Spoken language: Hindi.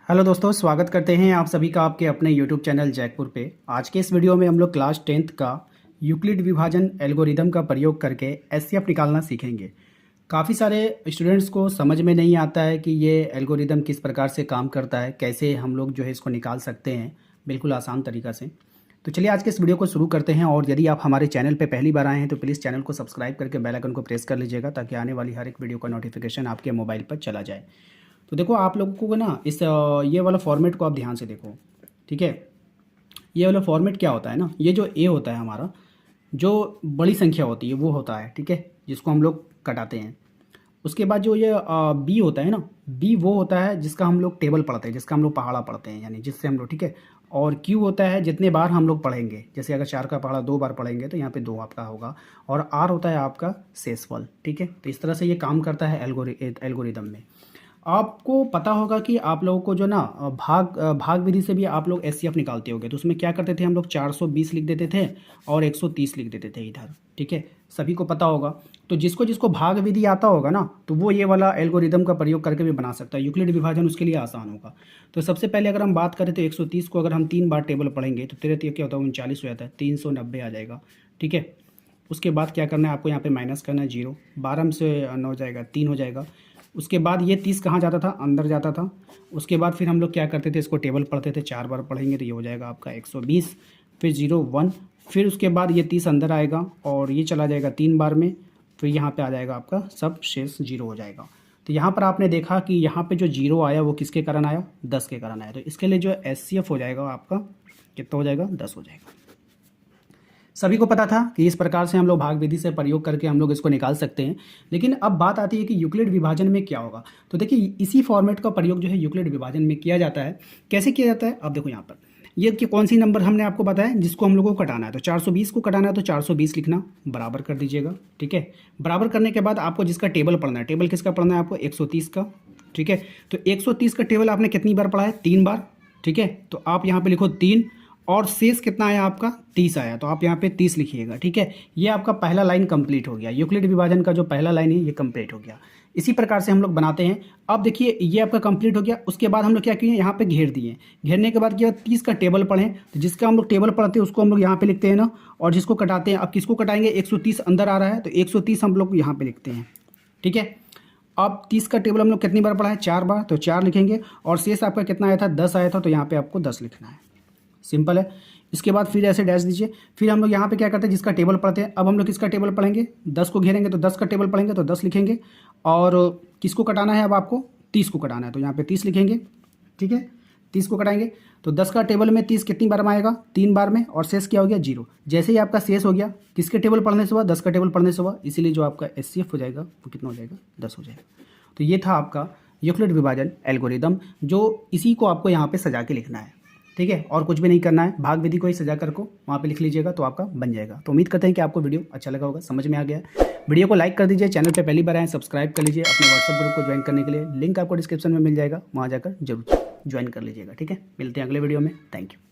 हेलो दोस्तों, स्वागत करते हैं आप सभी का आपके अपने यूट्यूब चैनल जैकपुर पे। आज के इस वीडियो में हम लोग क्लास 10th का यूक्लिड विभाजन एल्गोरिदम का प्रयोग करके एचसीएफ निकालना सीखेंगे। काफ़ी सारे स्टूडेंट्स को समझ में नहीं आता है कि ये एल्गोरिदम किस प्रकार से काम करता है, कैसे हम लोग जो है इसको निकाल सकते हैं बिल्कुल आसान तरीक़ा से। तो चलिए आज के इस वीडियो को शुरू करते हैं। और यदि आप हमारे चैनल पर पहली बार आए हैं तो प्लीज़ चैनल को सब्सक्राइब करके बेल आइकन को प्रेस कर लीजिएगा ताकि आने वाली हर एक वीडियो का नोटिफिकेशन आपके मोबाइल पर चला जाए। तो देखो आप लोगों को ना इस ये वाला फॉर्मेट को आप ध्यान से देखो, ठीक है। ये वाला फॉर्मेट क्या होता है ना, ये जो ए होता है हमारा, जो बड़ी संख्या होती है वो होता है, ठीक है, जिसको हम लोग कटाते हैं। उसके बाद जो ये बी होता है ना, बी वो होता है जिसका हम लोग टेबल पढ़ते हैं, जिसका हम लोग पहाड़ा पढ़ते हैं, यानी जिससे हम लोग, ठीक है। और क्यू होता है जितने बार हम लोग पढ़ेंगे, जैसे अगर 4 का पहाड़ा 2 बार पढ़ेंगे तो यहाँ पे 2 आपका होगा। और आर होता है आपका शेषफल, ठीक है। तो इस तरह से ये काम करता है एल्गोरिदम में। आपको पता होगा कि आप लोगों को जो ना भाग विधि से भी आप लोग एचसीएफ निकालते होंगे। तो उसमें क्या करते थे, हम लोग 420 लिख देते थे और 130 लिख देते थे इधर, ठीक है, सभी को पता होगा। तो जिसको जिसको भाग विधि आता होगा ना, तो वो ये वाला एल्गोरिदम का प्रयोग करके भी बना सकता है। यूक्लिड विभाजन उसके लिए आसान होगा। तो सबसे पहले अगर हम बात करें तो 130 को अगर हम 3 बार टेबल पढ़ेंगे तो तेरे क्या होता है, 39 हो जाता है, 390 आ जाएगा, ठीक है। उसके बाद क्या करना है आपको, यहाँ पे माइनस करना है 0, 12 में से 9 जाएगा, 3 हो जाएगा। उसके बाद ये 30 कहाँ जाता था, अंदर जाता था। उसके बाद फिर हम लोग क्या करते थे, इसको टेबल पढ़ते थे, 4 बार पढ़ेंगे तो ये हो जाएगा आपका 120, फिर 0 1, फिर उसके बाद ये 30 अंदर आएगा और ये चला जाएगा 3 बार में, फिर यहाँ पे आ जाएगा आपका सब शेष 0 हो जाएगा। तो यहाँ पर आपने देखा कि यहाँ पे जो 0 आया वो किसके कारण आया, 10 के कारण आया। तो इसके लिए जो एचसीएफ हो जाएगा आपका कितना हो जाएगा, 10 हो जाएगा। सभी को पता था कि इस प्रकार से हम लोग भाग विधि से प्रयोग करके हम लोग इसको निकाल सकते हैं। लेकिन अब बात आती है कि यूक्लिड विभाजन में क्या होगा। तो देखिए इसी फॉर्मेट का प्रयोग जो है यूक्लिड विभाजन में किया जाता है। कैसे किया जाता है, अब देखो यहाँ पर ये कि कौन सी नंबर हमने आपको बताया जिसको हम लोगों को कटाना है। तो 420 को कटाना है तो 420 लिखना, बराबर कर दीजिएगा, ठीक है। बराबर करने के बाद आपको जिसका टेबल पढ़ना है, टेबल किसका पढ़ना है आपको, 130 का, ठीक है। तो 130 का टेबल आपने कितनी बार पढ़ा है, 3 बार, ठीक है। तो आप यहाँ पे लिखो 3 और शेष कितना आया आपका, 30 आया, तो आप यहाँ पे 30 लिखिएगा, ठीक है। ये आपका पहला लाइन कंप्लीट हो गया। यूक्लिड विभाजन का जो पहला लाइन है ये कंप्लीट हो गया। इसी प्रकार से हम लोग बनाते हैं। अब देखिए ये आपका कंप्लीट हो गया। उसके बाद हम लोग क्या किए, यहाँ पे घेर दिए। घेरने के बाद क्या, 30 का टेबल पढ़ें, तो जिसका हम लोग टेबल पढ़ते हैं उसको हम लोग यहाँ पे लिखते हैं ना, और जिसको कटाते हैं, अब किसको कटाएंगे, 130 अंदर आ रहा है तो 130 हम लोग यहाँ पे लिखते हैं, ठीक है। अब 30 का टेबल हम लोग कितनी बार पढ़ा है, 4 बार, तो 4 लिखेंगे। और शेष आपका कितना आया था, 10 आया था, तो यहाँ पे आपको 10 लिखना है, सिंपल है। इसके बाद फिर ऐसे डैश दीजिए। फिर हम लोग यहाँ पे क्या करते हैं, जिसका टेबल पढ़ते हैं, अब हम लोग किसका टेबल पढ़ेंगे, 10 को घेरेंगे तो 10 का टेबल पढ़ेंगे तो 10 लिखेंगे। और किसको कटाना है, अब आपको 30 को कटाना है, तो यहाँ पे 30 लिखेंगे, ठीक है। 30 को कटाएंगे तो 10 का टेबल में 30 कितनी बार में आएगा, 3 बार में, और शेष क्या हो गया, 0। जैसे ही आपका शेष हो गया, किसके टेबल पढ़ने से हुआ, 10 का टेबल पढ़ने से हुआ, इसीलिए जो आपका एचसीएफ हो जाएगा वो कितना हो जाएगा, 10 हो जाएगा। तो ये था आपका यूक्लिड विभाजन एल्गोरिदम, जो इसी को आपको यहाँ पे सजा के लिखना है, ठीक है। और कुछ भी नहीं करना है, भाग विधि को ही सजा कर को वहाँ पे लिख लीजिएगा तो आपका बन जाएगा। तो उम्मीद करते हैं कि आपको वीडियो अच्छा लगा होगा, समझ में आ गया। वीडियो को लाइक कर दीजिए, चैनल पे पहली बार आए सब्सक्राइब कर लीजिए। अपने व्हाट्सएप ग्रुप को ज्वाइन करने के लिए लिंक आपको डिस्क्रिप्शन में मिल जाएगा, वहाँ जाकर जरूर ज्वाइन कर लीजिएगा, ठीक है। मिलते हैं अगले वीडियो में, थैंक यू।